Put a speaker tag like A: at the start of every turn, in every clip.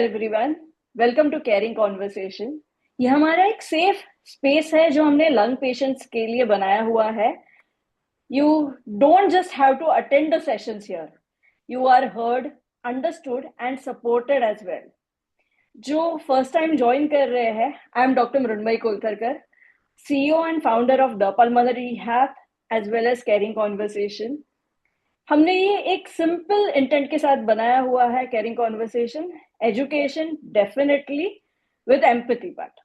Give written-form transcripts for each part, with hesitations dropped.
A: Everyone, welcome to caring conversation. ये हमारा एक सेफ स्पेस है जो हमने लंग पेशेंट्स के लिए बनाया हुआ है। You don't just have to attend the sessions here, you are heard, understood and supported as well. जो फर्स्ट टाइम ज्वाइन कर रहे हैं, I am doctor Mrunmayee Kolkarkar, CEO and founder of the pulmonary rehab as well as caring conversation. हमने ये एक simple intent के साथ बनाया हुआ है caring conversation, education definitely with empathy. But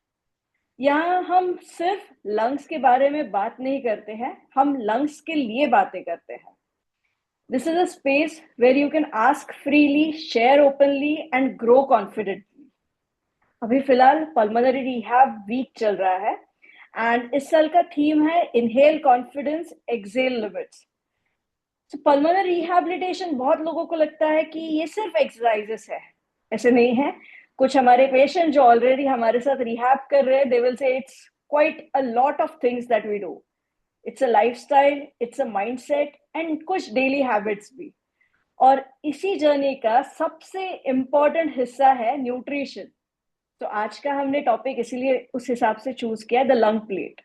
A: यहाँ हम सिर्फ लंग्स के बारे में बात नहीं करते हैं, हम लंग्स के लिए बातें करते हैं। This is a space where you can ask freely, share openly and grow confidently. अभी फिलहाल पल्मोनरी रिहैब वीक चल रहा है एंड इस साल का थीम है inhale confidence, exhale limits. Pulmonary rehabilitation बहुत लोगों को लगता है कि ये सिर्फ एक्सरसाइजेस है, ऐसे नहीं है। कुछ हमारे पेशेंट जो ऑलरेडी हमारे साथ रिहैब कर रहे हैं, they will say it's quite a lot of things that we do. It's a lifestyle, it's a mindset and कुछ डेली हैबिट्स भी। और इसी जर्नी का सबसे इम्पोर्टेंट हिस्सा है न्यूट्रिशन। तो आज का हमने टॉपिक इसीलिए उस हिसाब से चूज किया, द लंग प्लेट।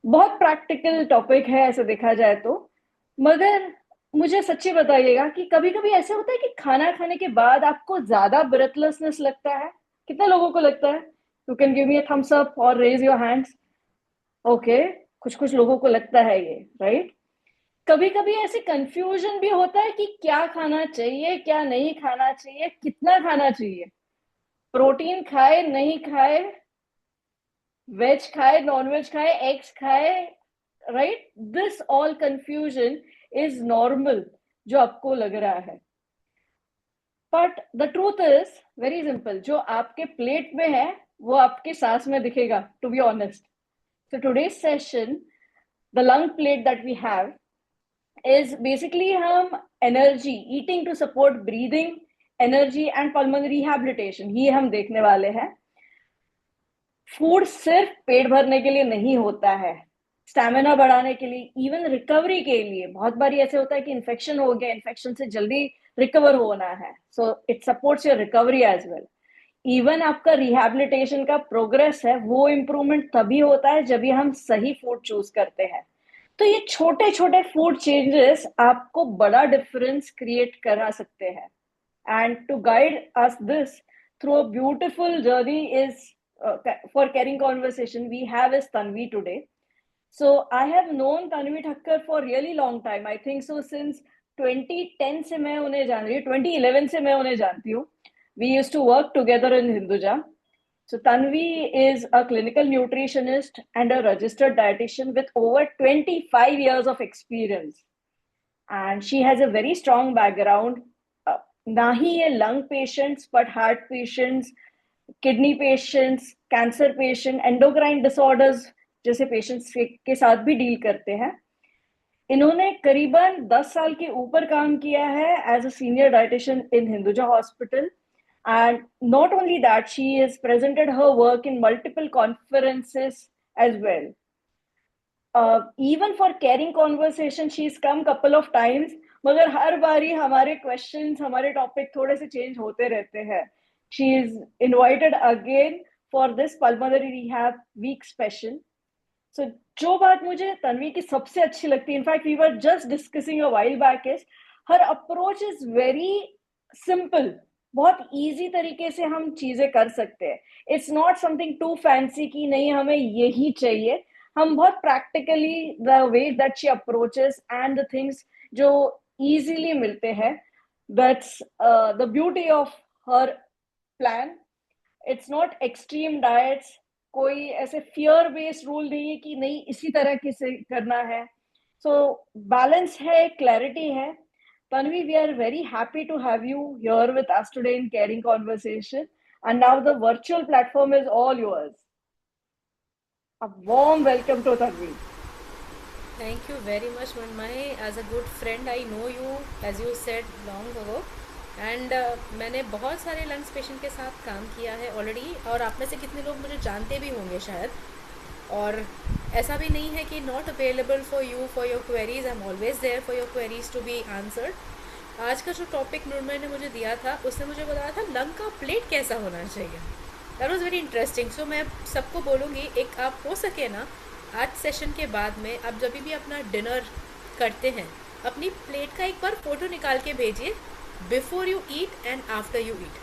A: बहुत प्रैक्टिकल टॉपिक है ऐसे देखा जाए तो, मगर मुझे सच्ची बताइएगा कि कभी कभी ऐसे होता है कि खाना खाने के बाद आपको ज्यादा ब्रेथलेसनेस लगता है। कितने लोगों को लगता है? You can give me a thumbs up और रेज योर हैंड्स। ओके, कुछ कुछ लोगों को लगता है ये, राइट। कभी कभी ऐसे कंफ्यूजन भी होता है कि क्या खाना चाहिए, क्या नहीं खाना चाहिए, कितना खाना चाहिए, प्रोटीन खाए नहीं खाए, वेज खाए नॉन वेज खाए, एग्स खाए, right. This all confusion is normal जो आपको लग रहा है। But the truth is very simple, जो आपके प्लेट में है वो आपके सांस में दिखेगा, to be honest. So today's session, the lung plate that we have is basically हम energy, eating to support breathing, energy and pulmonary rehabilitation ये हम देखने वाले हैं। फूड सिर्फ पेट भरने के लिए नहीं होता है, स्टैमिना बढ़ाने के लिए, इवन रिकवरी के लिए। बहुत बार ऐसे होता है कि इन्फेक्शन हो गया, इन्फेक्शन से जल्दी रिकवर होना है, so it supports your recovery as well. Even आपका रिहैबिलिटेशन का प्रोग्रेस है, वो इम्प्रूवमेंट तभी होता है जब हम सही फूड चूज करते हैं। तो ये छोटे छोटे फूड चेंजेस आपको बड़ा डिफरेंस क्रिएट करा सकते हैं। And to guide us this through a beautiful journey is for caring conversation, we have is Tanvi today. So I have known Tanvi Thakkar for really long time. I think so since 2010 से मैं उन्हें जान रही हूँ, 2011 से मैं उन्हें जानती हूँ। We used to work together in Hinduja. So Tanvi is a clinical nutritionist and a registered dietitian with over 25 years of experience. And she has a very strong background, ना ही ये lung patients but heart patients, kidney patients, cancer patient, endocrine disorders जैसे patients के साथ भी deal करते हैं। इन्होंने करीबन 10 साल के ऊपर काम किया है as a senior dietitian in Hinduja hospital. And not only that, she is presented her work in multiple conferences as well. Even for caring conversation she is come couple of times, मगर हर बारी हमारे क्वेश्चंस, हमारे topic थोड़े से change होते रहते हैं। She is invited again for this pulmonary rehab week special. So जो बात मुझे तन्वी की सबसे अच्छी लगती है, in fact we were just discussing a while back, is her approach is very simple. बहुत इजी तरीके से हम चीजें कर सकते हैं। It's not something too fancy कि नहीं हमें यही चाहिए। हम बहुत practically the way that she approaches and the things जो इजीली मिलते हैं, that's the beauty of her plan. It's not extreme diets, कोई ऐसे फियर बेस्ड रूल नहीं है कि नहीं इसी तरह से करना है। सो बैलेंस है, क्लैरिटी है। Tanvi, we are very happy to have you here with us today in Caring Conversation. And now the virtual platform is all yours. A warm welcome to Tanvi.
B: Thank you very much, Manmai. As a good friend, I know you, as you said long ago. And मैंने बहुत सारे lungs patient के साथ काम किया है already, और आप में से कितने लोग मुझे जानते भी होंगे शायद। और ऐसा भी नहीं है कि not available for you for your queries, I am always there for your queries to be answered. आज का जो टॉपिक मृण्मय ने मुझे दिया था, उसने मुझे बताया था लंग का प्लेट कैसा होना चाहिए। That was very interesting. So मैं सबको बोलूँगी, एक आप हो सके ना, आज सेशन के बाद में आप जब भी अपना डिनर करते हैं, अपनी प्लेट का एक बार फोटो निकाल के भेजिए, before you eat and after you eat.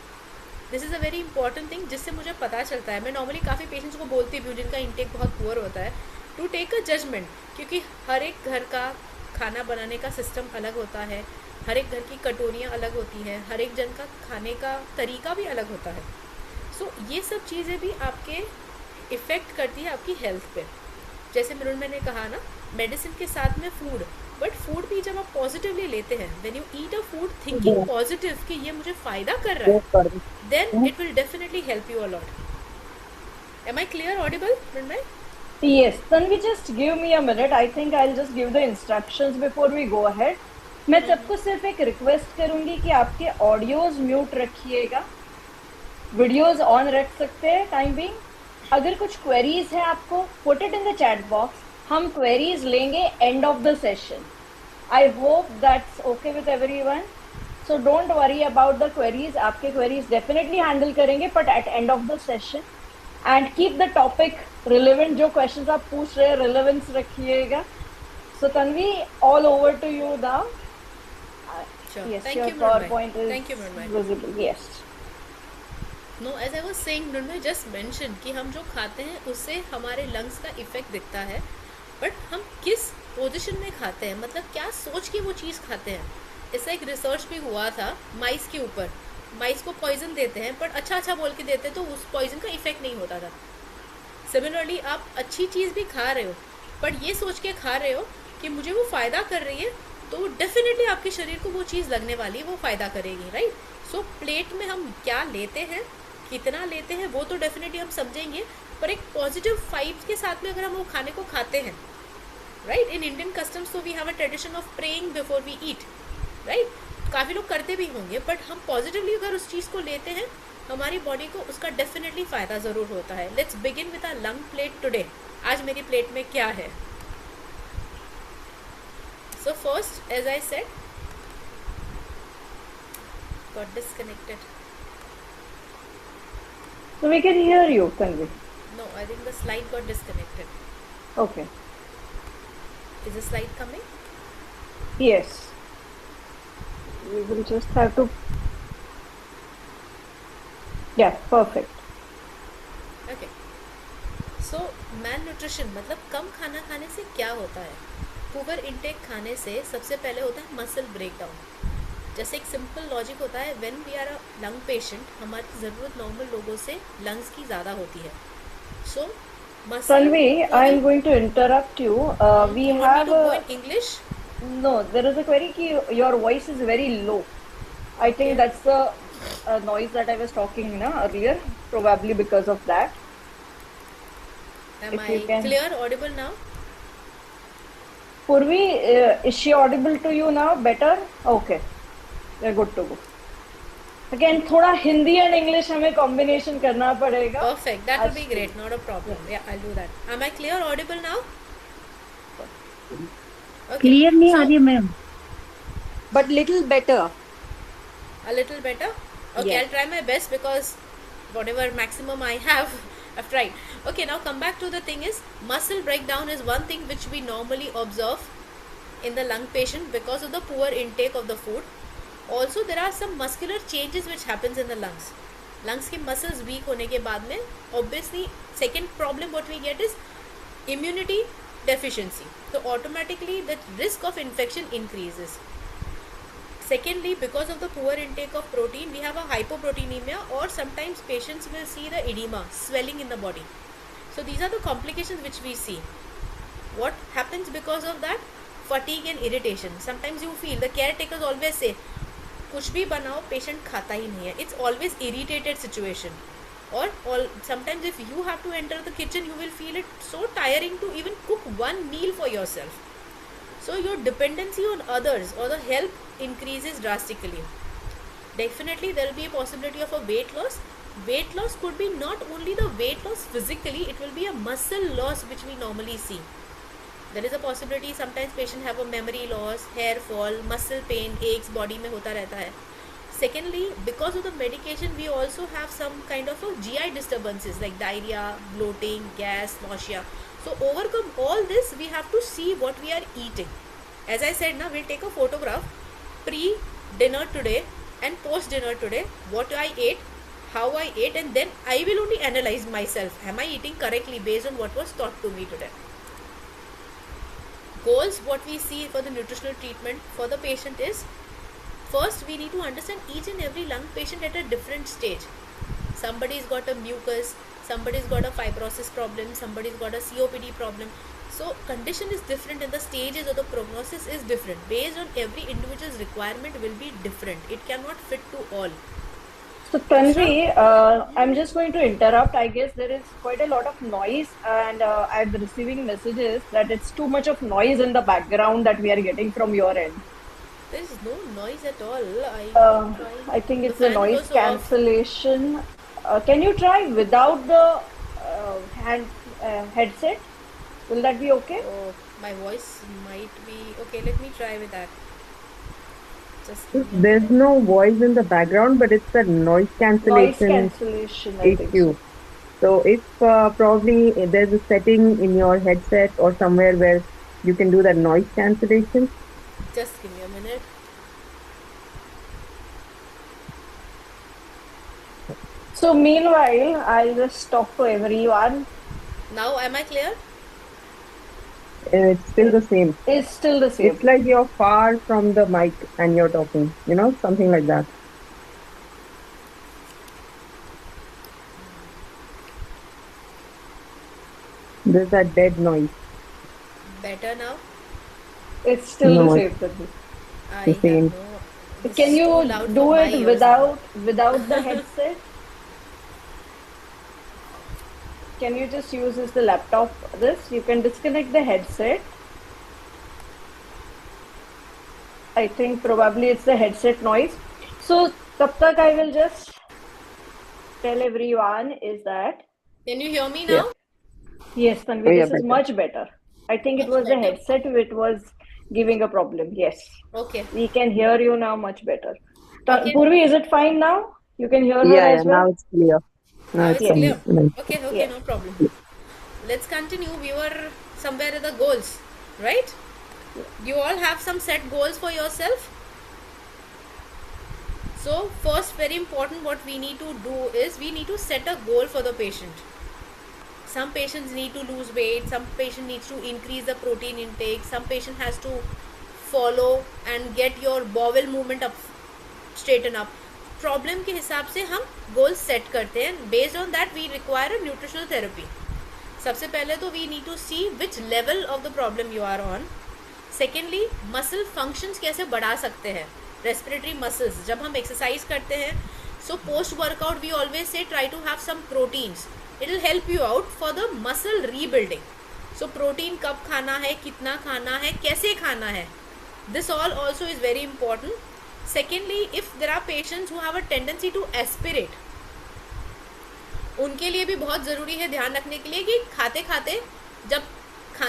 B: This is a very important thing, जिससे मुझे पता चलता है। मैं नॉर्मली काफ़ी पेशेंट्स को बोलती भी हूँ जिनका इंटेक बहुत पुअर होता है, टू टेक अ जजमेंट, क्योंकि हर एक घर का खाना बनाने का सिस्टम अलग होता है, हर एक घर की कटोरियाँ अलग होती हैं, हर एक जन का खाने का तरीका भी अलग होता है। सो ये सब चीज़ें भी आपके इफ़ेक्ट करती है आपकी हेल्थ पे। जैसे मृण्मय ने कहा ना, मेडिसिन के साथ में फूड, बट फूड भी जब आप पॉजिटिवली लेते हैं, when you eat a food thinking positive कि ये मुझे फ़ायदा कर रहा है, then it will definitely help you a lot. Am I clear, audible Mrunmay?
A: Yes, Tanvi, just give me a minute. I think I'll just give the instructions before we go ahead. मैं सबको सिर्फ एक रिक्वेस्ट करूंगी कि आपके audios mute रखिएगा, videos on रख सकते हैं टाइम बीइंग। अगर कुछ क्वेरीज है आपको, put it in the chat box, हम क्वेरीज लेंगे end of the session. I hope that's okay with everyone, so don't worry about the queries. आपके क्वेरीज डेफिनेटली हैंडल करेंगे, but at end of the session. And keep the topic relevant, जो questions आप पूछ रहे हैं relevance रखिएगा। So Tanvi, all over to you now. Yes,
B: Thank
A: your
B: you,
A: PowerPoint
B: Mrunmay.
A: is
B: Thank you, Mrunmay.
A: visible. Yes.
B: No, as I was saying, Mrunmay just mention कि हम जो खाते हैं उससे हमारे लंग्स का इफेक्ट दिखता है, बट हम किस पोजीशन में खाते हैं, मतलब क्या सोच के वो चीज़ खाते हैं। इससे एक रिसर्च भी हुआ था माइस के ऊपर। माइस को पॉइजन देते हैं, बट अच्छा बोल के देते हैं, तो उस पॉइजन का इफेक्ट नहीं होता था। सिमिलरली आप अच्छी चीज़ भी खा रहे हो, बट ये सोच के खा रहे हो कि मुझे वो फ़ायदा कर रही है, तो डेफिनेटली आपके शरीर को वो चीज़ लगने वाली है, वो फ़ायदा करेगी, राइट। सो प्लेट में हम क्या लेते हैं, कितना लेते हैं, वो तो डेफिनेटली हम समझेंगे, पर एक पॉजिटिव फाइव के साथ में अगर हम वो खाने को खाते हैं, राइट। इन इंडियन कस्टम्स तो we have a tradition of praying before we eat, right. काफ़ी लोग करते भी होंगे, बट हम पॉजिटिवली अगर उस चीज़ को लेते हैं, हमारी बॉडी को उसका डेफिनेटली फ़ायदा ज़रूर होता है। Let's begin with a lung plate today. आज मेरी प्लेट में क्या है? So first, as I said, got disconnected.
A: So we can hear you, Tanvi.
B: No, I think the slide got disconnected.
A: Okay.
B: Is the slide coming?
A: Yes. We will just have to. Yeah, perfect.
B: Okay. So malnutrition मतलब कम खाना खाने से क्या होता है? Poor intake खाने से सबसे पहले होता है मसल ब्रेकडाउन। जैसे एक सिंपल लॉजिक होता है, when we are a lung patient, हमारी ज़रूरत नॉर्मल लोगों से लंग्स की ज़्यादा होती है। सो
A: Tanvi, I am going to interrupt you. We
B: you want
A: have
B: me to go in English?
A: No, there is a query ki your voice is very low. I think
B: Okay.
A: that's the noise that I was talking earlier, probably because of that.
B: Am
A: If
B: I
A: you can.
B: clear, audible now?
A: Purvi, is she audible to you now? Better? Okay. We're good to go. Again, थोड़ा Hindi and English हमें combination करना पड़ेगा.
B: Perfect. That would be great. Not a problem. Yeah, I'll do that. Am I clear, audible now? Okay.
C: Clear नहीं आ
B: So,
C: रही है ma'am.
D: but little better.
B: a little better? Okay,
D: Yeah.
B: I'll try my best because whatever maximum I have, I've tried. Okay, now come back to the thing is, muscle breakdown is one thing which we normally observe in the lung patient because of the poor intake of the food. Also, there are some muscular changes which happens in the lungs. Lungs के muscles weak होने के बाद में obviously second problem what we get is immunity deficiency. So automatically the risk of infection increases. Secondly, because of the poor intake of protein, we have a hypoproteinemia, or sometimes patients will see the edema, swelling in the body. So these are the complications which we see. What happens because of that? Fatigue and irritation. Sometimes you feel, the caretakers always say, कुछ भी बनाओ patient खाता ही नहीं है. It's always irritated situation. Or sometimes if you have to enter the kitchen, you will feel it so tiring to even cook one meal for yourself. So your dependency on others or the help increases drastically. Definitely there will be a possibility of a weight loss. Weight loss could be not only the weight loss physically, it will be a muscle loss which we normally see. There is a possibility sometimes patient have a memory loss, hair fall, muscle pain, aches body में होता रहता है. Secondly, because of the medication, we also have some kind of a GI disturbances like diarrhea, bloating, gas, nausea. So overcome all this, we have to see what we are eating. As I said, now we'll take a photograph pre-dinner today and post-dinner today, what I ate, how I ate, and then I will only analyze myself. Am I eating correctly based on what was taught to me today? Goals, what we see for the nutritional treatment for the patient is, first we need to understand each and every lung patient at a different stage. Somebody's got a mucus, somebody's got a fibrosis problem, somebody's got a COPD problem. So condition is different and the stages of the prognosis is different. Based on every individual's requirement will be different. It cannot fit to all.
A: So Tanvi, I'm just going to interrupt. I guess there is quite a lot of noise, and I'm receiving messages that it's too much of noise in the background that we are getting from your end.
B: There is no noise at all.
A: I think it's
B: The
A: the
B: fan
A: noise
B: was off.
A: cancellation. Can you try without the headset? Will that be okay?
B: Oh, my voice might be okay. Let me try with that. Just
C: There's no voice in the background, but it's a noise
A: Noise
C: cancellation
A: cancellation, I think
C: issue. So if probably there's a setting in your headset or somewhere where you can do that noise cancellation.
B: just give me a minute.
A: so. Meanwhile, I'll just talk to everyone.
B: Now, am I clear?
C: It's still the same.
A: It's still the same.
C: It's like you're far from the mic and you're talking, something like that. There's that dead noise.
B: Better now?
A: It's still
C: No,
A: the same. Tanvi.
B: I
C: The
B: have
C: same.
B: no. This
A: Can
B: is
A: you
B: too loud
A: do
B: for my
A: it
B: ears
A: without the headset? Can you just use the laptop? You can disconnect the headset. I think probably it's the headset noise. So, tab tak I will just tell everyone is that
B: Can you hear me now?
A: yes, Tanvi,
C: Yeah,
A: this is
C: better.
A: much better. I think it
B: Much
A: was the
B: better?
A: headset which was giving a problem. Yes,
B: Okay.
A: we can hear you now much better.
B: Okay.
A: Purvi, is it fine now? You can hear her
C: Yeah,
A: as well?
C: now it's clear.
B: Now it's
A: Yes.
B: clear.
C: nice.
B: Okay,
A: Yes.
B: no problem. Let's continue. We were somewhere at the goals, right? You all have some set goals for yourself. So first, very important, what we need to do is we need to set a goal for the patient. Some patients need to lose weight, some patient needs to increase the protein intake, some patient has to follow and get your bowel movement up, straighten up. Problem के हिसाब से हम goal set करते हैं. Based on that we require a nutritional therapy. सबसे पहले तो we need to see which level of the problem you are on. Secondly, muscle functions कैसे बढ़ा सकते हैं. रेस्पिरेटरी मसल्स जब हम एक्सरसाइज करते हैं, so post workout we always say try to have some proteins. It will help you out for the muscle rebuilding. So protein कब खाना है, कितना खाना है, कैसे खाना है, this all also is very important. Secondly, if there are patients who have a tendency to aspirate, उनके लिए भी बहुत ज़रूरी है ध्यान रखने के लिए कि खाते खाते जब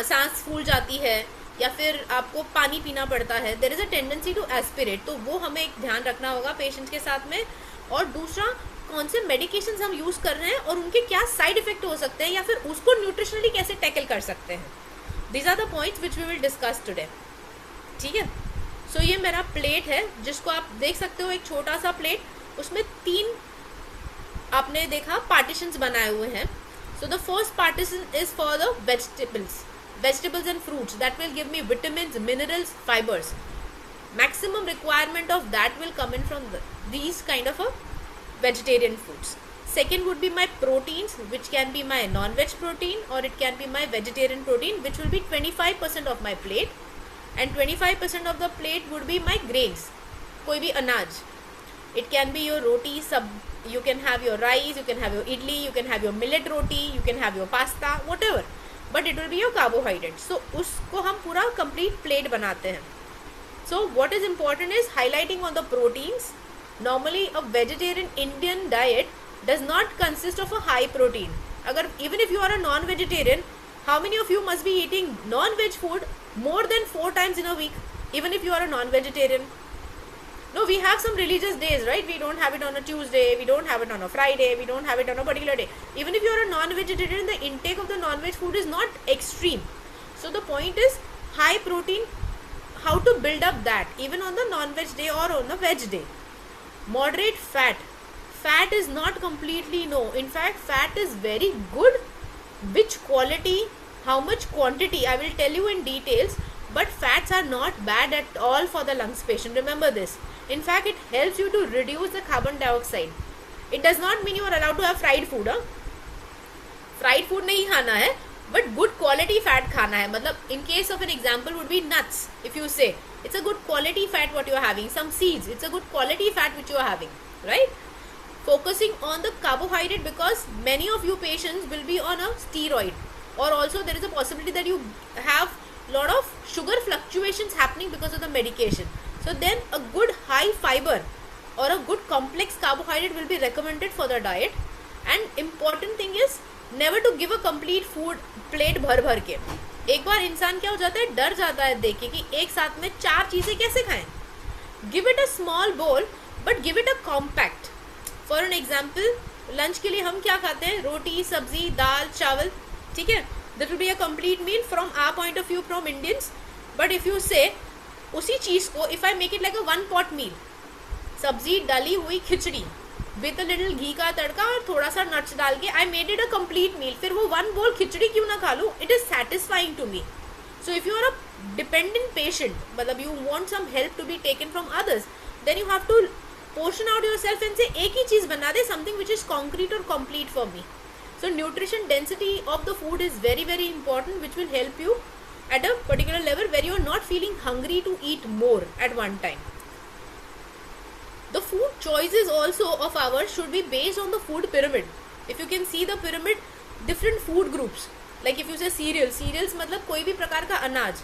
B: सांस फूल जाती है या फिर आपको पानी पीना पड़ता है, there is a tendency to aspirate. तो वो हमें एक ध्यान रखना होगा पेशेंट के साथ में. और दूसरा, कौन से मेडिकेशंस हम यूज़ कर रहे हैं और उनके क्या साइड इफेक्ट हो सकते हैं या फिर उसको न्यूट्रिशनली कैसे टैकल कर सकते हैं. These are the points which we will discuss today. ठीक है. सो ये मेरा प्लेट है जिसको आप देख सकते हो, एक छोटा सा प्लेट, उसमें 3 आपने देखा पार्टीशंस बनाए हुए हैं. So the first partition is for the vegetables and fruits that will give me vitamins, minerals, fibres. Maximum requirement of that will come in from these kind of a vegetarian foods. Second would be my proteins, which can be my non-veg protein or it can be my vegetarian protein, which will be 25% of my plate. And 25% of the plate would be my grains, कोई भी अनाज. It can be your roti, you can have your rice, you can have your idli, you can have your millet roti, you can have your pasta, whatever, but it will be your carbohydrate. So उसको हम पूरा complete plate बनाते हैं. So what is important is highlighting on the proteins. Normally a vegetarian Indian diet does not consist of a high protein. अगर even if you are a non-vegetarian, How many of you must be eating non-veg food more than 4 times in a week, even if you are a non-vegetarian? No, we have some religious days, right? We don't have it on a Tuesday, we don't have it on a Friday, we don't have it on a particular day. Even if you are a non-vegetarian, the intake of the non-veg food is not extreme. So the point is high protein, how to build up that even on the non-veg day or on the veg day. Moderate fat. Fat is not completely no. In fact, fat is very good. Which quality, how much quantity, I will tell you in details. But fats are not bad at all for the lungs patient. Remember this. In fact, it helps you to reduce the carbon dioxide. It does not mean you are allowed to have fried food. Fried food नहीं खाना है, but good quality fat खाना है. मतलब in case of an example would be nuts. If you say it's a good quality fat what you are having, some seeds, it's a good quality fat which you are having, right? Focusing on the carbohydrate, because many of you patients will be on a steroid, or also there is a possibility that you have lot of sugar fluctuations happening because of the medication. So then a good high fiber or a good complex carbohydrate will be recommended for the diet. And important thing is never to give a complete food plate भर भर के. एक बार इंसान क्या हो जाता है, डर जाता है देख के कि एक साथ में 4 चीजें कैसे खाएं. Give it a small bowl but give it a compact. For an example, lunch के लिए हम क्या खाते हैं, रोटी, सब्जी, दाल, चावल, ठीक है. That will be a complete meal from our point of view from Indians. But if you say उसी चीज को if I make it like a 1 pot meal, सब्जी डली हुई खिचड़ी with a little घी का तड़का और थोड़ा सा नट्स डाल के I made it a complete meal, फिर वो 1 bowl खिचड़ी क्यों ना खा लूँ, it is satisfying to me. So if you are a dependent patient, मतलब you want some help to be taken from others, then you have to portion out yourself and say एक ही चीज बना दे, something which is concrete or complete for me. So nutrition density of the food is very very important, which will help you at a particular level where you are not feeling hungry to eat more at one time. The food choices also of ours should be based on the food pyramid. If you can see the pyramid, different food groups. Like if you say cereals मतलब कोई भी प्रकार का अनाज,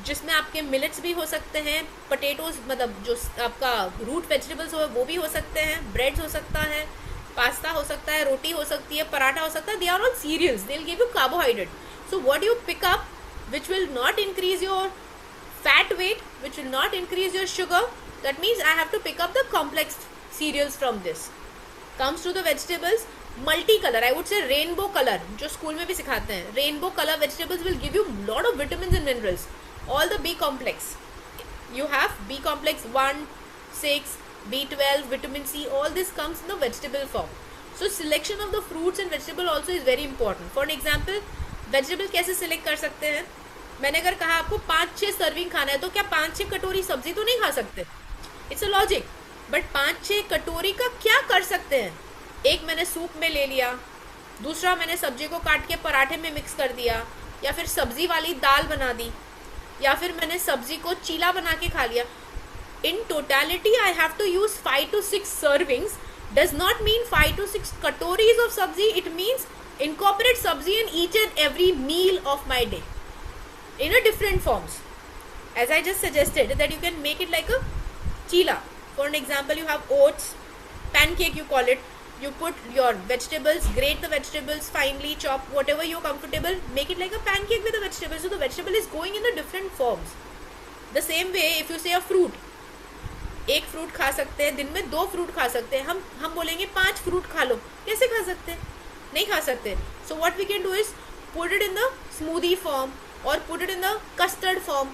B: जिसमें आपके millets भी हो सकते हैं, पोटैटोज मतलब जो आपका रूट वेजिटेबल्स हो वो भी हो सकते हैं, ब्रेड्स हो सकता है, पास्ता हो सकता है, रोटी हो सकती है, पराठा हो सकता है. They are all cereals. They'll give you carbohydrate. So what you pick up, which will not increase your fat weight, which will not increase your sugar, that means I have to pick up the complex cereals from this. Comes to the vegetables, multicolor, I would say rainbow color, जो school में भी सिखाते हैं. Rainbow color vegetables will give you lot of vitamins and minerals. All the B complex, you have B complex 1, 6, B12, vitamin C, all this comes in the vegetable form. So selection of the fruits and vegetable also is very important. For an example, vegetable कैसे select कर सकते हैं. मैंने अगर कहा आपको 5-6 serving खाना है, तो क्या 5-6 कटोरी सब्जी तो नहीं खा सकते. It's a logic. बट 5-6 कटोरी का क्या कर सकते हैं. एक मैंने सूप में ले लिया, दूसरा मैंने सब्जी को काट के पराठे में मिक्स कर दिया, या फिर सब्जी वाली दाल बना दी, या फिर मैंने सब्जी को चीला बना के खा लिया. In totality, I have to use 5 to 6 servings. Does not mean 5 to 6 katoris of sabzi. It means incorporate sabzi in each and every meal of my day in a different forms. As I just suggested that you can make it like a chila. For an example, you have oats, pancake you call it. You put your vegetables, grate the vegetables, finely chop, whatever you're comfortable. Make it like a pancake with a vegetable. So the vegetable is going in the different forms. The same way, if you say a fruit, एक fruit खा सकते हैं, दिन में 2 fruit खा सकते हैं. हम बोलेंगे 5 फ्रूट खा लो, कैसे खा सकते हैं, नहीं खा सकते. So what we can do is put it in the smoothie form और put it in the custard form.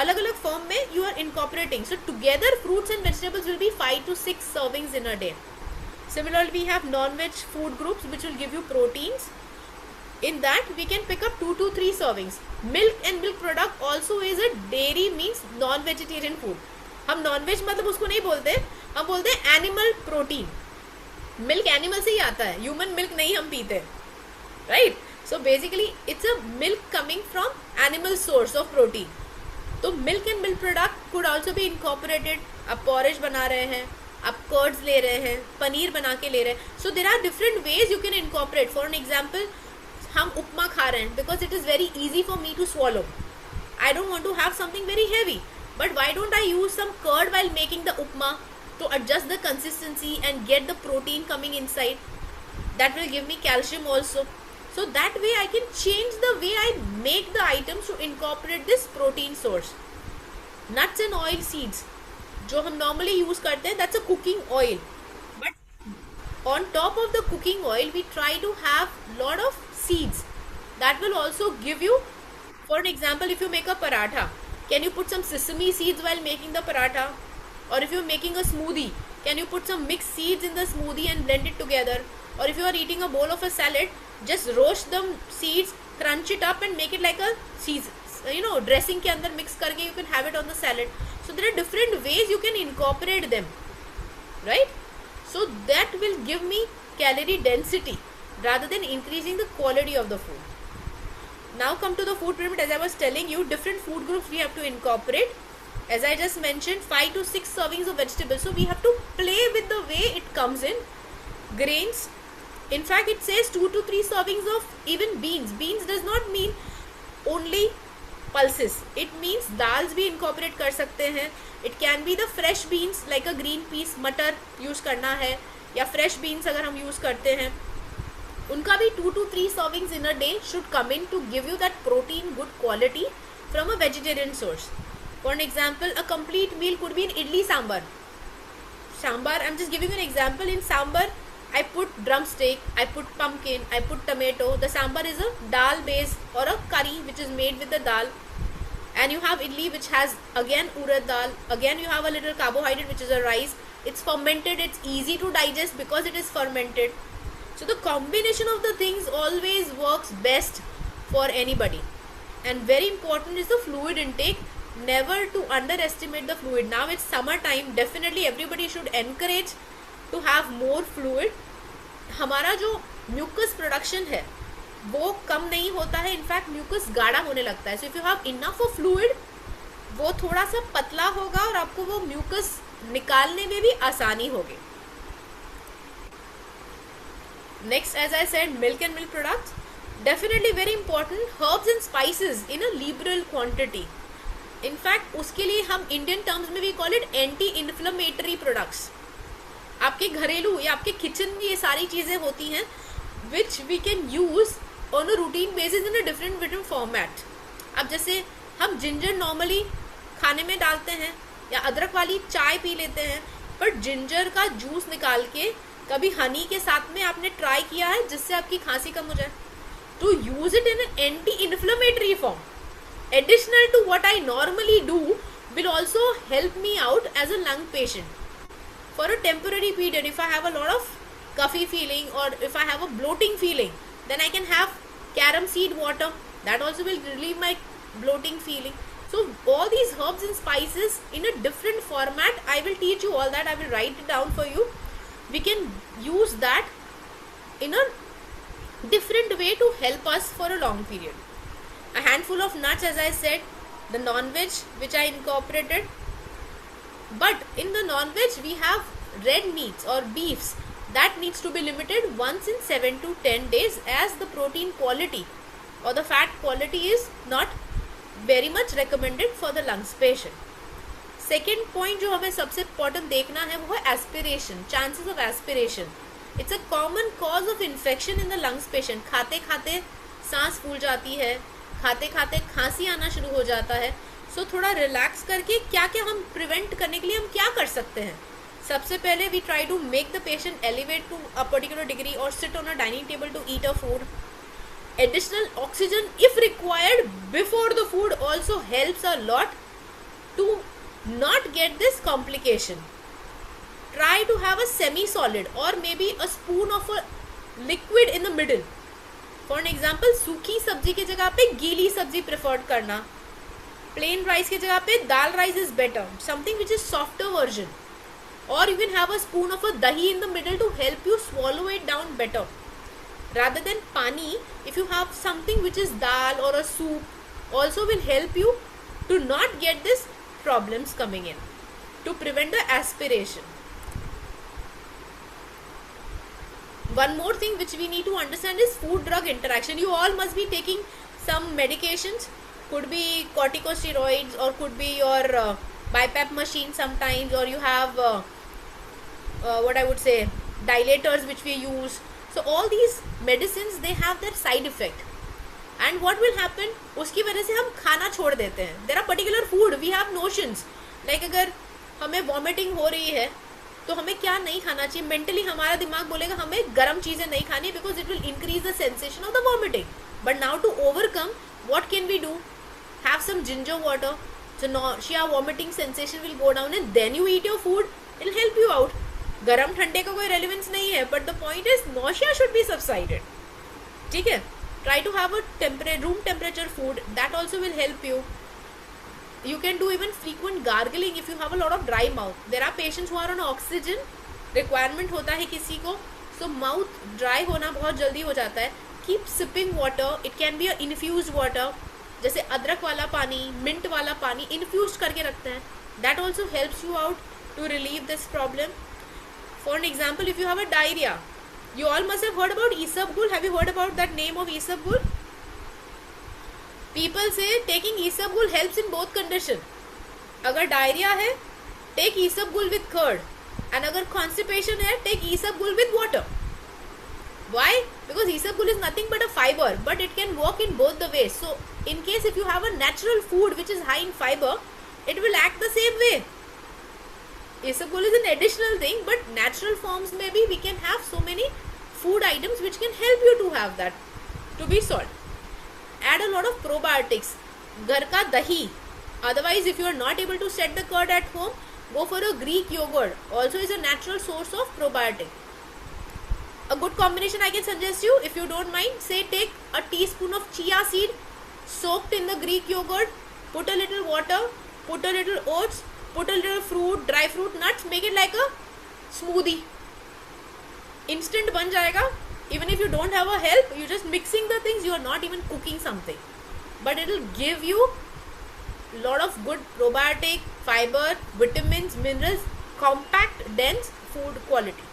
B: अलग अलग फॉर्म में you are incorporating. So together fruits and vegetables will be 5 to 6 servings in a day. Similarly, we have non-veg food groups which will give you proteins. In that, we can pick up 2 to 3 servings. Milk and milk product also is a dairy, means non-vegetarian food. हम nonveg मतलब उसको नहीं बोलते, हम बोलते हैं animal protein. Milk animal से ही आता है, ह्यूमन मिल्क नहीं हम पीते, right. So basically it's a milk coming from animal source of protein. तो milk and milk product could also be incorporated. आप पॉरेज बना रहे हैं, आप कर्ड्स ले रहे हैं, पनीर बना के ले रहे हैं. So there are different ways you can incorporate. For an example, हम उपमा खा रहे हैं because it is very easy for me to swallow. I don't want to have something very heavy. But why don't I use some curd while making the upma to adjust the consistency and get the protein coming inside? That will give me calcium also. So that way I can change the way I make the items to incorporate this protein source. Nuts and oil seeds जो हम normally use करते हैं, that's a cooking oil. But on top of the cooking oil, we try to have lot of seeds. That will also give you, for an example, if you make a paratha, can you put some sesame seeds while making the paratha? Or if you're making a smoothie, can you put some mixed seeds in the smoothie and blend it together? Or if you are eating a bowl of a salad, just roast the seeds, crunch it up and make it like a cheese, dressing के अंदर mix करके you can have it on the salad. So there are different ways you can incorporate them, right? So that will give me calorie density rather than increasing the quality of the food. Now come to the food pyramid. As I was telling you, different food groups we have to incorporate. As I just mentioned, 5 to 6 servings of vegetables. So we have to play with the way it comes in. Grains. In fact, it says 2 to 3 servings of even beans. Beans does not mean only pulses. It means dals भी incorporate कर सकते हैं. It can be the fresh beans like a green peas, मटर use करना है, या fresh beans अगर हम use करते हैं, उनका भी 2 to 3 servings in a day should come in to give you that protein good quality from a vegetarian source. For an example, a complete meal could be in idli sambar. Sambar, I'm just giving you an example. In sambar, I put drumstick, I put pumpkin, I put tomato. The sambar is a dal base or a curry which is made with the dal. And you have idli which has again urad dal. Again you have a little carbohydrate which is a rice. It's fermented, it's easy to digest because it is fermented. So the combination of the things always works best for anybody. And very important is the fluid intake. Never to underestimate the fluid. Now it's summer time. Definitely everybody should encourage to have more fluid. हमारा जो mucus production है वो कम नहीं होता है. In fact mucus गाढ़ा होने लगता है. So if you have enough of fluid, वो थोड़ा सा पतला होगा और आपको वो म्यूकस निकालने में भी आसानी होगी. Next, as I said, milk and milk products. Definitely very important. Herbs and spices in a liberal quantity. In fact उसके लिए हम इंडियन टर्म्स में भी call it anti inflammatory products. आपके घरेलू या आपके किचन में ये सारी चीज़ें होती हैं which we can use on a routine basis in a different format. अब जैसे हम जिंजर नॉर्मली खाने में डालते हैं या अदरक वाली चाय पी लेते हैं, पर जिंजर का जूस निकाल के कभी हनी के साथ में आपने ट्राई किया है जिससे आपकी खांसी कम हो जाए? To use it in an anti inflammatory form additional to what I normally do will also help me out as a lung patient. For a temporary period, if I have a lot of coffee feeling or if I have a bloating feeling, then I can have carom seed water. That also will relieve my bloating feeling. So all these herbs and spices in a different format, I will teach you all that. I will write it down for you. We can use that in a different way to help us for a long period. A handful of nuts, as I said, the non-veg which I incorporated. But in the non-veg we have red meats or beefs. That needs to be limited once in 7 to 10 days as the protein quality or the fat quality is not very much recommended for the lungs patient. Second point जो हमें सबसे important देखना है वो है aspiration, chances of aspiration. It's a common cause of infection in the lungs patient. खाते खाते सांस फूल जाती है, खाते खाते खांसी आना शुरू हो जाता है. सो थोड़ा रिलैक्स करके क्या क्या हम प्रिवेंट करने के लिए हम क्या कर सकते हैं? सबसे पहले we try to make the patient elevate to a particular degree और sit on a dining table to eat a food. Additional oxygen if required before the food also helps a lot to not get this complication. Try to have a semi-solid or maybe a spoon of a liquid in the middle. For an example, सूखी सब्जी की जगह पे गीली सब्जी preferred करना. Plain rice की जगह पे दाल rice is better. Something which is softer version. Or you can have a spoon of a dahi in the middle to help you swallow it down better. Rather than pani, if you have something which is dal or a soup, also will help you to not get this problems coming in, to prevent the aspiration. One more thing which we need to understand is food drug interaction. You all must be taking some medications, could be corticosteroids or could be your BiPAP machine sometimes, or you have what I would say dilators which we use. So all these medicines, they have their side effect. And what will happen, उसकी वजह से हम खाना छोड़ देते हैं. There are particular food, we have notions. Like अगर हमें vomiting हो रही है तो हमें क्या नहीं खाना चाहिए. मेंटली हमारा दिमाग बोलेगा हमें गर्म चीज़ें नहीं खानी, because it will increase the sensation of the vomiting. But now to overcome, what can we do? Have some ginger water. So nausea, vomiting sensation will go down, and then you eat your food. It will help you out. गरम ठंडे का कोई relevance नहीं है, but the point is nausea should be subsided. ठीक है, try to have a room temperature food, that also will help you. You can do even frequent gargling if you have a lot of dry mouth. There are patients who are on oxygen requirement होता है किसी को, so mouth dry होना बहुत जल्दी हो जाता है. Keep sipping water. It can be a infused water. जैसे अदरक वाला पानी, मिंट वाला पानी infused करके रखते हैं. That also helps you out to relieve this problem. For an example, if you have a diarrhea, you all must have heard about Isabgol. Have you heard about that name of Isabgol? People say taking Isabgol helps in both condition. अगर diarrhoea है, take Isabgol with curd. And अगर constipation है, take Isabgol with water. Why? Because Isabgol is nothing but a fiber, but it can work in both the ways. So, in case if you have a natural food which is high in fiber, it will act the same way. Isabgol is an additional thing, but natural forms maybe we can have so many food items which can help you to have that, to be salt. Add a lot of probiotics. घर का दही. Otherwise, if you are not able to set the curd at home, go for a Greek yogurt. Also is a natural source of probiotic. A good combination I can suggest you, if you don't mind, say take a teaspoon of chia seed soaked in the Greek yogurt, put a little water, put a little oats, put a little fruit, dry fruit, nuts, make it like a smoothie. Instant बन जाएगा. Even if you don't have a help, you're just mixing the things, you are not even cooking something. But it will give you a lot of good probiotic, fiber, vitamins, minerals, compact, dense food quality.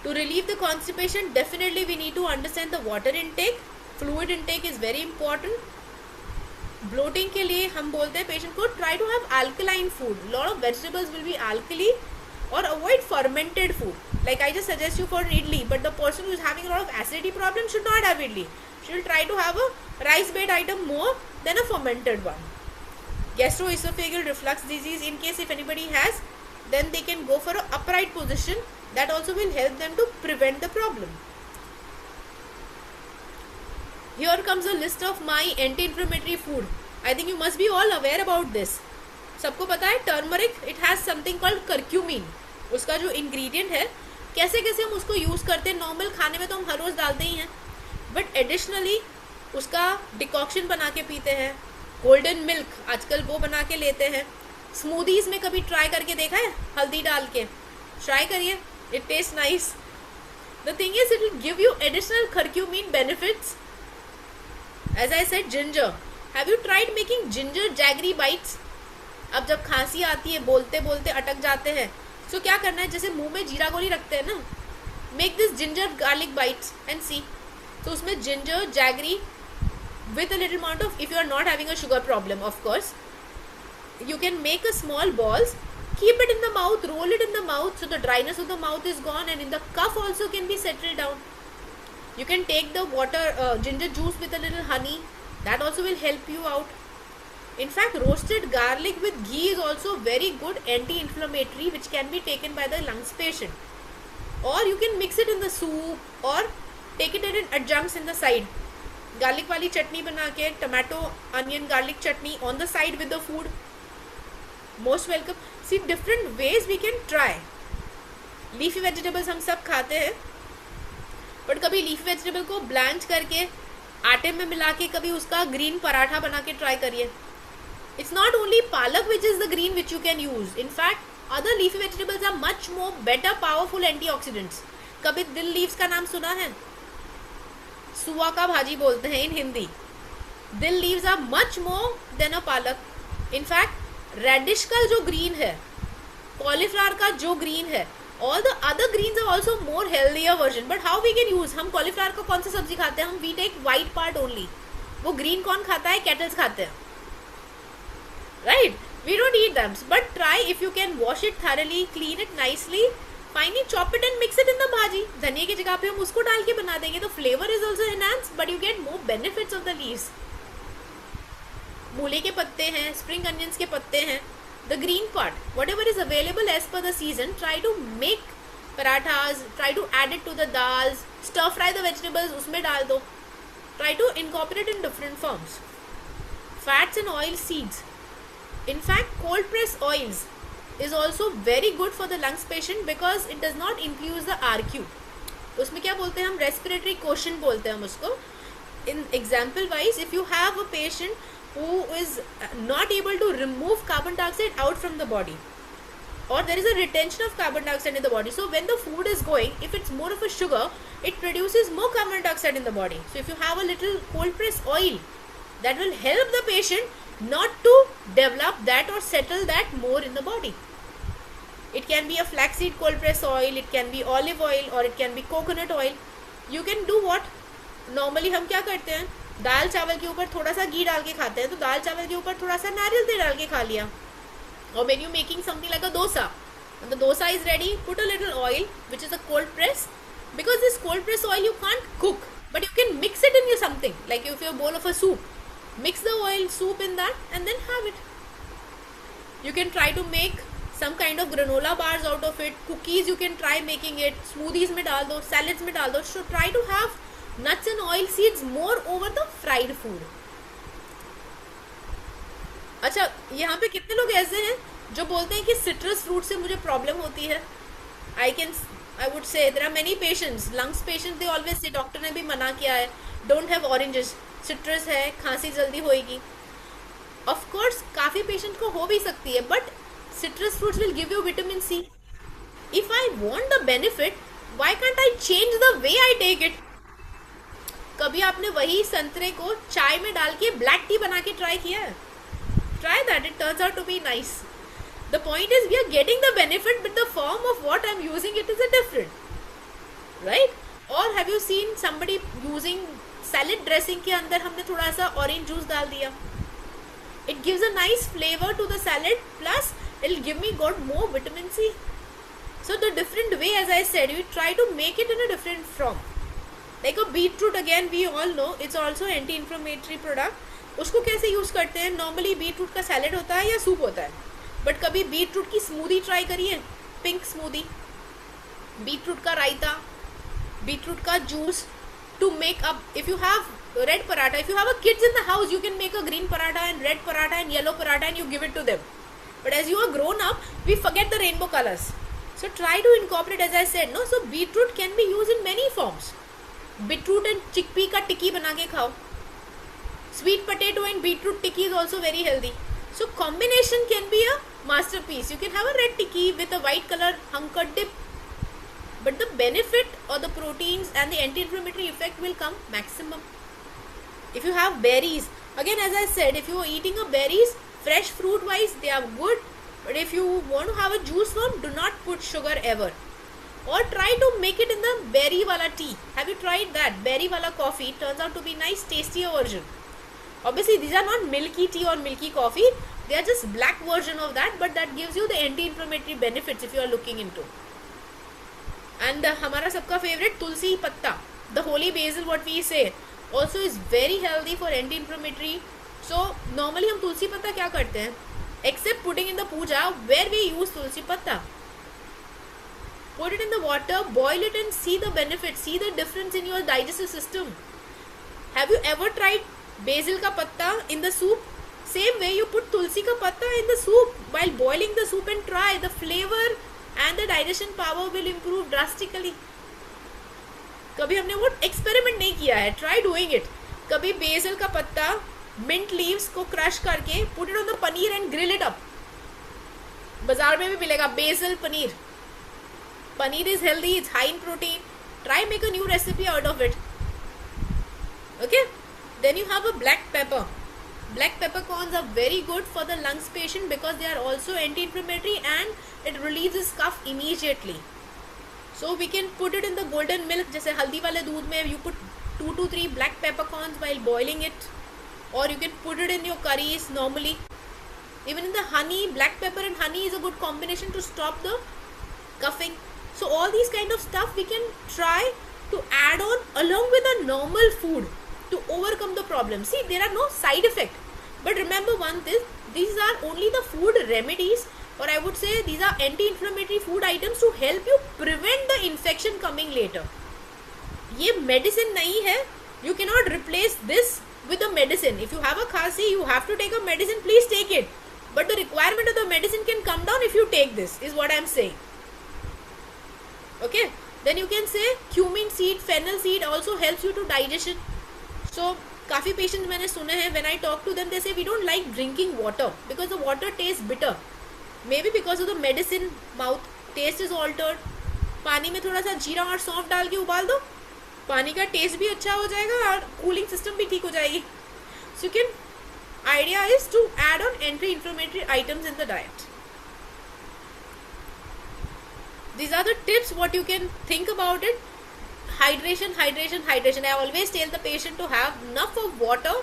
B: To relieve the constipation, definitely we need to understand the water intake. Fluid intake is very important. Bloating के लिए हम बोलते हैं patient को try to have alkaline food. Lot of vegetables will be alkali, or avoid fermented food. Like I just suggest you for an idli, but the person who is having a lot of acidity problem should not have idli. Should try to have a rice-based item more than a fermented one. Gastroesophageal reflux disease, in case if anybody has, then they can go for an upright position. That also will help them to prevent the problem. Here comes a list of my anti-inflammatory food. I think you must be all aware about this. सबको पता है turmeric, it has something called curcumin. उसका जो ingredient है, कैसे कैसे हम उसको यूज़ करते हैं. नॉर्मल खाने में तो हम हर रोज़ डालते ही हैं, बट एडिशनली उसका डिकॉक्शन बना के पीते हैं. गोल्डन मिल्क आजकल वो बना के लेते हैं. स्मूदीज में कभी ट्राई करके देखा है हल्दी डाल के? ट्राई करिए, it taste nice. The thing is it will give you additional curcumin benefits. As I said, ginger. Have you tried making ginger jaggery bites? अब जब खांसी आती है, बोलते बोलते अटक जाते हैं, तो क्या करना है, जैसे मुंह में जीरा गोली रखते हैं ना, make this ginger garlic bites and see. तो उसमें ginger jaggery with a little amount of, if you are not having a sugar problem, of course, you can make a small balls, keep it in the mouth, roll it in the mouth, so the dryness of the mouth is gone, and in the cough also can be settled down. You can take the water, ginger juice with a little honey, that also will help you out. In fact, roasted garlic with ghee is also very good anti-inflammatory, which can be taken by the lungs patient. Or you can mix it in the soup, or take it as an adjuncts in the side. Garlic वाली चटनी बना के, tomato onion garlic chutney on the side with the food. Most welcome. See different ways we can try. Leafy vegetables हम सब खाते हैं, but कभी leafy vegetable को Blanche करके आटे में मिला के कभी उसका ग्रीन पराठा बना के ट्राई करिए. It's not only palak which is the green which you can use. In fact other leafy vegetables are much more better powerful antioxidants. कभी दिल लीव्स का नाम सुना है? सुआ का भाजी बोलते हैं in Hindi. Dill leaves are much more than a palak. In fact reddish का जो ग्रीन है, कॉलीफ्लावर का जो ग्रीन है, all the other greens are also more healthier version. But how we can use? हम कॉलीफ्लावर का कौन सा सब्जी खाते हैं? हम we take white part only. वो ग्रीन कौन खाता है? कैटल्स खाते हैं, right? We don't eat them, but try if you can wash it thoroughly, clean it nicely, finally chop it and mix it in the भाजी. धनिया की जगह पे हम उसको डाल के बना देंगे तो flavour is also enhance but you get more benefits of the leaves. मूली के पत्ते हैं, स्प्रिंग अनियंस के पत्ते हैं, the green part, whatever is available as per the season, try to make parathas, try to add it to the dals, stir fry the vegetables, उसमें डाल दो. Try to incorporate in different forms. Fats and oil seeds. In fact, cold press oils is also very good for the lungs patient because it does not increase the RQ. तो उसमें क्या बोलते हैं हम, respiratory quotient बोलते हैं हम उसको. In example wise, if you have a patient who is not able to remove carbon dioxide out from the body, or there is a retention of carbon dioxide in the body, so when the food is going, if it's more of a sugar, it produces more carbon dioxide in the body. So if you have a little cold press oil, that will help the patient not to develop that or settle that more in the body. It can be a flaxseed cold press oil, it can be olive oil, or it can be coconut oil. You can do what? Normally हम क्या करते हैं, दाल चावल के ऊपर थोड़ा सा घी डाल के खाते हैं, तो दाल चावल के ऊपर थोड़ा सा नारियल तेल डाल के खा लिया. Or when you're making something like a dosa, when the dosa is ready, put a little oil, which is a cold press, because this cold press oil you can't cook, but you can mix it in your something, like if you have a bowl of a soup, mix the oil soup in that and then have it. You can try to make some kind of granola bars out of it, cookies you can try making it, smoothies में डाल दो, salads में डाल दो. So try to have nuts and oil seeds more over the fried food. अच्छा, यहाँ पे कितने लोग ऐसे हैं जो बोलते हैं कि सिट्रस फ्रूट से मुझे प्रॉब्लम होती है. I would say there are many patients, lungs patients, they always say, doctor ने भी मना किया है, don't have oranges, सिट्रस है, खांसी जल्दी होएगी. Of course काफ़ी पेशेंट को हो भी सकती है, but citrus fruits will give you vitamin C. If I want the benefit, why can't I change the way I take it? कभी आपने वही संतरे को चाय में डाल के ब्लैक टी बना के ट्राई किया है? Try that, it turns out to be nice. The point is we are getting the benefit, but the form of what I'm using it is a different, right? Or have you seen somebody using salad dressing के अंदर हमने थोड़ा सा orange juice डाल दिया? It gives a nice flavor to the salad, plus it'll give me got more vitamin C. So the different way, as I said, we try to make it in a different form. Like a beetroot, again we all know it's also anti-inflammatory product. उसको कैसे use करते हैं? Normally beetroot का salad होता है या soup होता है, बट कभी बीटरूट की स्मूदी ट्राई करिए, पिंक स्मूदी, बीटरूट का रायता, बीटरूट का juice, to make up. If you have red paratha, if you have a kids in the house, you can make a green paratha and red paratha and yellow paratha and you give it to them. But as you are grown up, we forget the rainbow colours. So try to incorporate, as I said, no. So beetroot can be use in many forms. Beetroot and chickpea का टिक्की बना के खाओ. Sweet potato and beetroot tikki is also very healthy. So combination can be a masterpiece. You can have a red tikki with a white color hunker dip, but the benefit or the proteins and the anti-inflammatory effect will come maximum. If you have berries, again as I said, if you are eating a berries, fresh fruit wise they are good, but if you want to have a juice form, do not put sugar ever. Or try to make it in the berry wala tea. Have you tried that? Berry wala coffee turns out to be nice, tastier version. Obviously these are not milky tea or milky coffee, they are just black version of that, but that gives you the anti-inflammatory benefits if you are looking into. And हमारा सबका favorite tulsi patta, the holy basil what we say, also is very healthy for anti-inflammatory. So normally हम तुलसी पत्ता क्या करते हैं, except putting in the puja where we use tulsi patta, put it in the water, boil it and see the benefits, see the difference in your digestive system. Have you ever tried basil ka patta in the soup? Same way you put tulsi ka patta in the soup while boiling the soup and try. The flavor and the digestion power will improve drastically. कभी हमने वो experiment नहीं किया है, try doing it. कभी basil का पत्ता, mint leaves को क्रश करके put it on the paneer and grill it up. बाजार में भी मिलेगा basil paneer. Paneer is healthy, it's high in protein. Try make a new recipe out of it. Okay. Then you have a black pepper. Black peppercorns are very good for the lungs patient because they are also anti-inflammatory and it relieves cough immediately. So we can put it in the golden milk, जैसे हल्दी वाले दूध में you put 2 to 3 black peppercorns while boiling it, or you can put it in your curries normally. Even in the honey, black pepper and honey is a good combination to stop the coughing. So all these kind of stuff we can try to add on along with a normal food to overcome the problem. See, there are no side effect, but remember one thing, these are only the food remedies, or I would say these are anti-inflammatory food items to help you prevent the infection coming later. ये medicine नहीं है. You cannot replace this with a medicine. If you have a khasi, you have to take a medicine, please take it. But the requirement of the medicine can come down if you take this, is what I am saying. Okay, then you can say cumin seed, fennel seed also helps you to digestion. So काफ़ी patients मैंने सुने हैं, when I talk to them they say we don't like drinking water because the water tastes bitter. Maybe because of the medicine mouth taste is altered. पानी में थोड़ा सा जीरा और सौंफ डाल के उबाल दो, पानी का टेस्ट भी अच्छा हो जाएगा और कूलिंग सिस्टम भी ठीक हो जाएगी. So you can, idea is to add on anti-inflammatory items in the diet. These are the tips what you can think about it. Hydration, hydration, hydration. I always tell the patient to have enough of water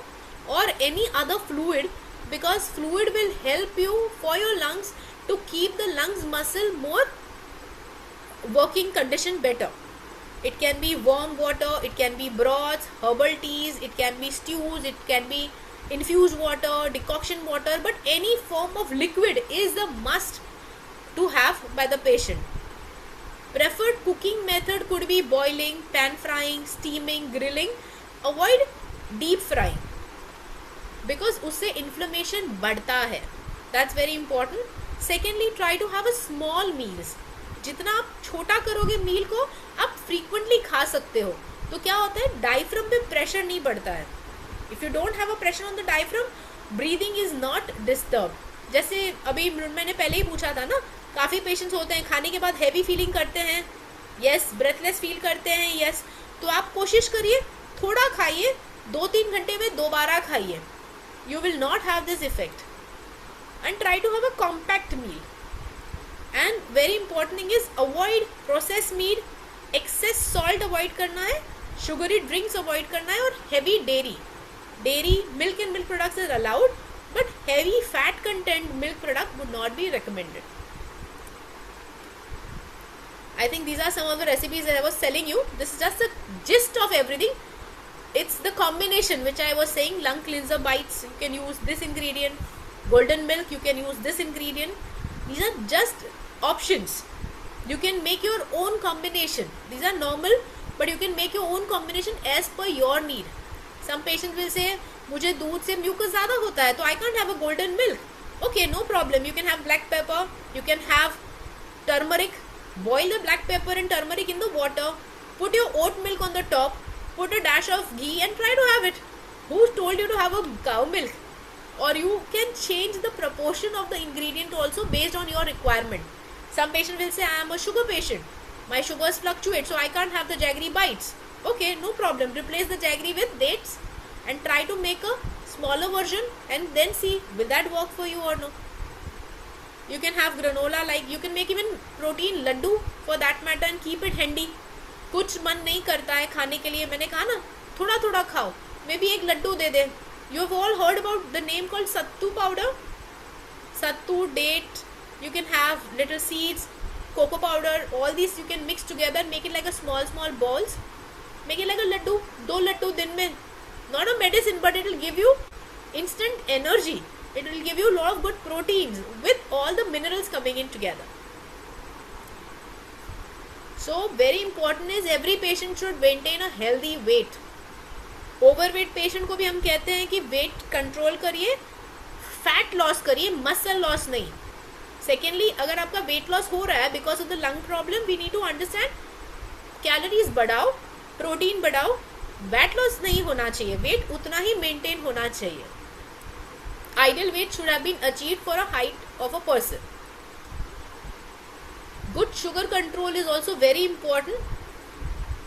B: or any other fluid, because fluid will help you for your lungs to keep the lungs muscle more working condition better. It can be warm water, it can be broths, herbal teas, it can be stews, it can be infused water, decoction water, but any form of liquid is the must to have by the patient. Preferred cooking method could be boiling, pan frying, steaming, grilling. Avoid deep frying because उससे inflammation बढ़ता है. That's very important. Secondly, try to have a small meals. जितना आप छोटा करोगे मील को, आप frequently खा सकते हो. तो क्या होता है, डायफ्राम पे प्रेशर नहीं बढ़ता है. If you don't have a pressure on the diaphragm, breathing is not disturbed. जैसे अभी मैंने पहले ही पूछा था ना, काफ़ी पेशेंट्स होते हैं खाने के बाद हैवी फीलिंग करते हैं, यस, ब्रेथलेस फील करते हैं, यस. तो आप कोशिश करिए थोड़ा खाइए, 2-3 घंटे में दोबारा खाइए. You will not have this effect. And try to have a compact meal. And very important thing is avoid process meat, excess salt avoid करना है, शुगरी ड्रिंक्स अवॉइड करना है, और heavy dairy milk and milk products are allowed, but heavy fat content milk product would not be recommended. I think these are some of the recipes that I was telling you. This is just the gist of everything. It's the combination which I was saying. Lung cleanser bites, you can use this ingredient. Golden milk, you can use this ingredient. These are just options. You can make your own combination. These are normal, but you can make your own combination as per your need. Some patients will say, मुझे दूध से mucus ज़्यादा होता है, तो I can't have a golden milk. Okay, no problem. You can have black pepper. You can have turmeric. Boil the black pepper and turmeric in the water. Put your oat milk on the top. Put a dash of ghee and try to have it. Who told you to have a cow milk? Or you can change the proportion of the ingredient also based on your requirement. Some patient will say, I am a sugar patient. My sugars fluctuate, so I can't have the jaggery bites. Okay, no problem. Replace the jaggery with dates and try to make a smaller version and then see will that work for you or no. You can have granola, like you can make even protein laddu for that matter and keep it handy. कुछ मन नहीं करता है खाने के लिए, मैंने कहा ना थोड़ा थोड़ा खाओ, मे बी एक लड्डू दे दे. You have all heard about the name called sattu powder. Sattu, date, you can have little seeds, cocoa powder, all these you can mix together, make it like a small balls, make it like a laddu, 2 laddu दिन में. Not a medicine, but it will give you instant energy. It will give you a lot of good proteins with all the minerals coming in together. So very important is every patient should maintain a healthy weight. Overweight patient को भी हम कहते हैं कि weight control करिए, fat loss करिए, muscle loss नहीं. Secondly, अगर आपका weight loss हो रहा है because of the lung problem, we need to understand calories बढ़ाओ, protein बढ़ाओ, weight loss नहीं होना चाहिए, weight उतना ही maintain होना चाहिए. Ideal weight should have been achieved for a height of a person. Good sugar control is also very important.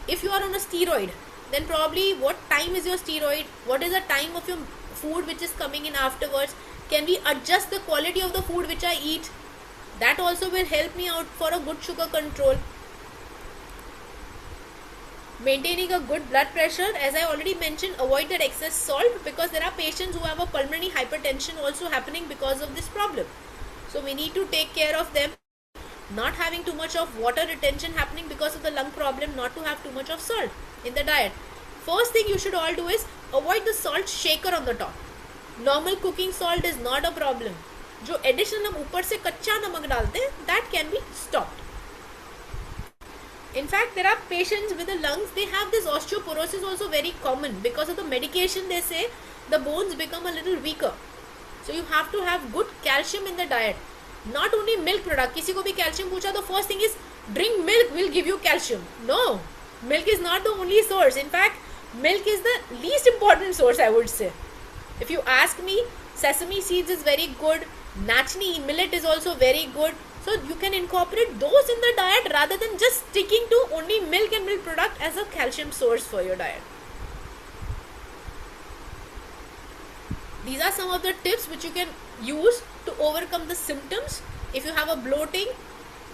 B: If you are on a steroid, then probably what time is your steroid? What is the time of your food which is coming in afterwards? Can we adjust the quality of the food which I eat? That also will help me out for a good sugar control. Maintaining a good blood pressure, as I already mentioned, avoid that excess salt because there are patients who have a pulmonary hypertension also happening because of this problem. So we need to take care of them. not having too much of water retention happening because of the lung problem, not to have too much of salt in the diet. First thing you should all do is avoid the salt shaker on the top. Normal cooking salt is not a problem. जो additional हम ऊपर से कच्चा नमक डालते हैं, that can be stopped. In fact, there are patients with the lungs, they have this osteoporosis also very common because of the medication. They say the bones become a little weaker. So you have to have good calcium in the diet. Not only milk product. किसी को भी calcium पूछा तो first thing is drink milk will give you calcium. No, milk is not the only source. In fact, milk is the least important source, I would say. If you ask me, sesame seeds is very good. Nachni millet is also very good. So you can incorporate those in the diet rather than just sticking to only milk and milk product as a calcium source for your diet. These are some of the tips which you can use to overcome the symptoms. If you have a bloating,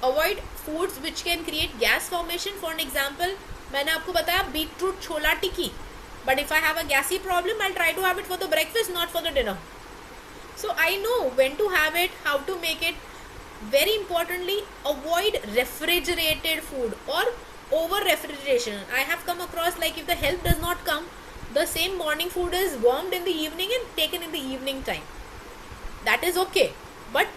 B: avoid foods which can create gas formation. For an example, मैंने आपको बताया beetroot chhola tikki. But if I have a gassy problem, I'll try to have it for the breakfast, not for the dinner. So I know when to have it, how to make it. Very importantly, avoid refrigerated food or over refrigeration. I have come across, like, if the help does not come, the same morning food is warmed in the evening and taken in the evening time. That is okay, but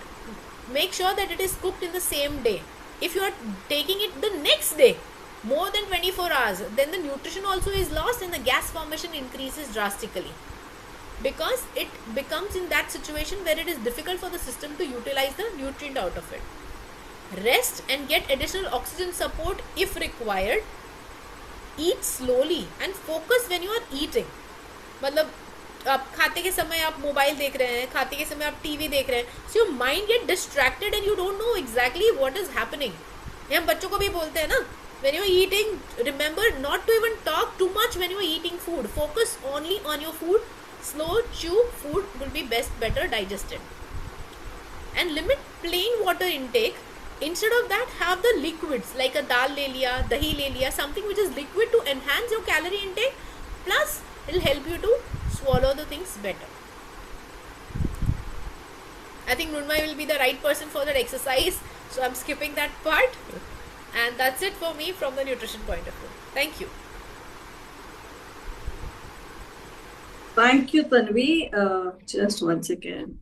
B: make sure that it is cooked in the same day. If you are taking it the next day, more than 24 hours, then the nutrition also is lost and the gas formation increases drastically, because it becomes in that situation where it is difficult for the system to utilize the nutrient out of it. Rest and get additional oxygen support if required. Eat slowly and focus when you are eating. मतलब आप खाते के समय आप mobile देख रहे हैं, खाते के समय आप टीवी देख रहे हैं, so your mind get distracted and you don't know exactly what is happening. ये हम बच्चों को भी बोलते हैं ना, when you are eating, remember not to even talk too much when you are eating food. Focus only on your food. Slow chew food will be better digested. And limit plain water intake. Instead of that, have the liquids like a dal le liya, dahi le liya, something which is liquid to enhance your calorie intake. Plus, it will help you to swallow the things better. I think Mrunmayee will be the right person for that exercise, so I'm skipping that part. And that's it for me from the nutrition point of view. Thank you.
E: Thank you, Tanvi. Just one second.